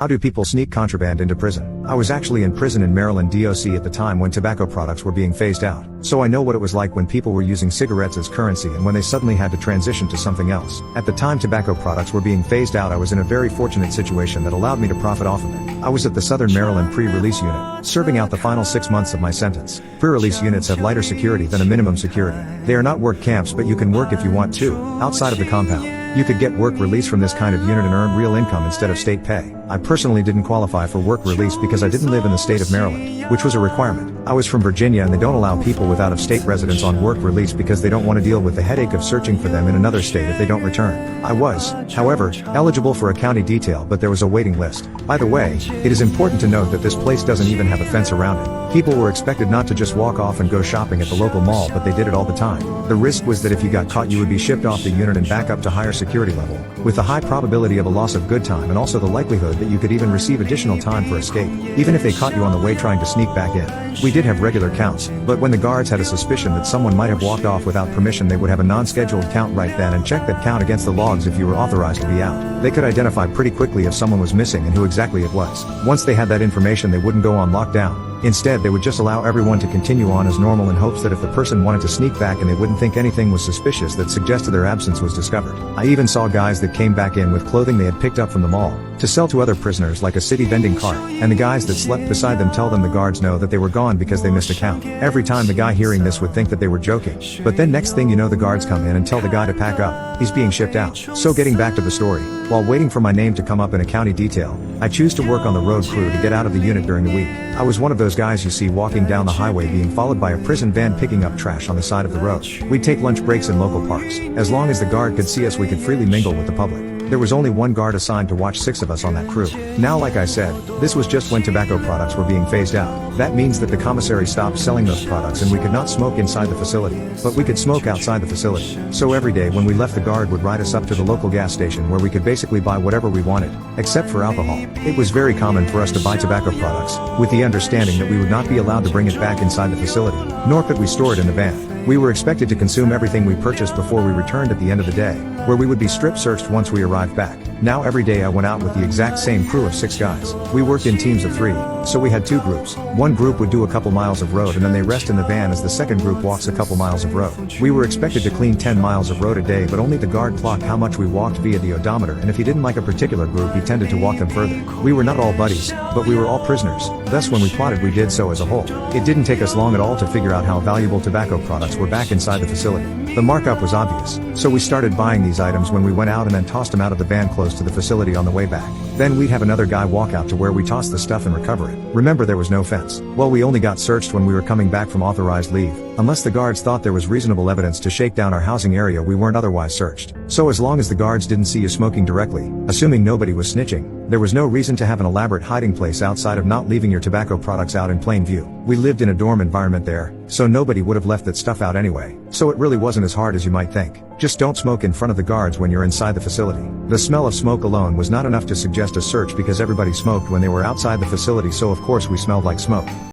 How do people sneak contraband into prison? I was actually in prison in Maryland DOC at the time when tobacco products were being phased out, so I know what it was like when people were using cigarettes as currency and when they suddenly had to transition to something else. At the time tobacco products were being phased out, I was in a very fortunate situation that allowed me to profit off of it. I was at the Southern Maryland pre-release unit, serving out the final 6 months of my sentence. Pre-release units have lighter security than a minimum security. They are not work camps, but you can work if you want to, outside of the compound. You could get work release from this kind of unit and earn real income instead of state pay. I personally didn't qualify for work release because I didn't live in the state of Maryland, which was a requirement. I was from Virginia and they don't allow people with out-of-state residence on work release because they don't want to deal with the headache of searching for them in another state if they don't return. I was, however, eligible for a county detail, but there was a waiting list. By the way, it is important to note that this place doesn't even have a fence around it. People were expected not to just walk off and go shopping at the local mall, but they did it all the time. The risk was that if you got caught you would be shipped off the unit and back up to higher security level, with the high probability of a loss of good time and also the likelihood that you could even receive additional time for escape, even if they caught you on the way trying to sneak back in. We did have regular counts, but when the guards had a suspicion that someone might have walked off without permission, they would have a non-scheduled count right then and check that count against the logs if you were authorized to be out. They could identify pretty quickly if someone was missing and who exactly it was. Once they had that information, they wouldn't go on lockdown. Instead, they would just allow everyone to continue on as normal in hopes that if the person wanted to sneak back and they wouldn't think anything was suspicious that suggested their absence was discovered. I even saw guys that came back in with clothing they had picked up from the mall to sell to other prisoners like a city vending cart, and the guys that slept beside them tell them the guards know that they were gone because they missed a count. Every time the guy hearing this would think that they were joking, but then next thing you know the guards come in and tell the guy to pack up. He's being shipped out. So getting back to the story, while waiting for my name to come up in a county detail, I choose to work on the road crew to get out of the unit during the week. I was one of those guys you see walking down the highway being followed by a prison van picking up trash on the side of the road. We'd take lunch breaks in local parks. As long as the guard could see us, we could freely mingle with the public. There was only one guard assigned to watch 6 of us on that crew. Now, like I said, this was just when tobacco products were being phased out. That means that the commissary stopped selling those products and we could not smoke inside the facility, but we could smoke outside the facility. So every day when we left, the guard would ride us up to the local gas station where we could basically buy whatever we wanted, except for alcohol. It was very common for us to buy tobacco products, with the understanding that we would not be allowed to bring it back inside the facility, nor could we store it in the van. We were expected to consume everything we purchased before we returned at the end of the day, where we would be strip searched once we arrived back. Now every day I went out with the exact same crew of 6 guys. We worked in teams of 3, so we had 2 groups. One group would do a couple miles of road and then they rest in the van as the second group walks a couple miles of road. We were expected to clean 10 miles of road a day, but only the guard clocked how much we walked via the odometer, and if he didn't like a particular group he tended to walk them further. We were not all buddies, but we were all prisoners. Thus when we plotted we did so as a whole. It didn't take us long at all to figure out how valuable tobacco products were back inside the facility. The markup was obvious, so we started buying these items when we went out and then tossed them out of the van close to the facility on the way back. Then we'd have another guy walk out to where we tossed the stuff and recover it. Remember, there was no fence. Well, we only got searched when we were coming back from authorized leave. Unless the guards thought there was reasonable evidence to shake down our housing area, we weren't otherwise searched. So as long as the guards didn't see you smoking directly, assuming nobody was snitching, there was no reason to have an elaborate hiding place outside of not leaving your tobacco products out in plain view. We lived in a dorm environment there, so nobody would have left that stuff out anyway. So it really wasn't as hard as you might think. Just don't smoke in front of the guards when you're inside the facility. The smell of smoke alone was not enough to suggest a search because everybody smoked when they were outside the facility, so of course we smelled like smoke.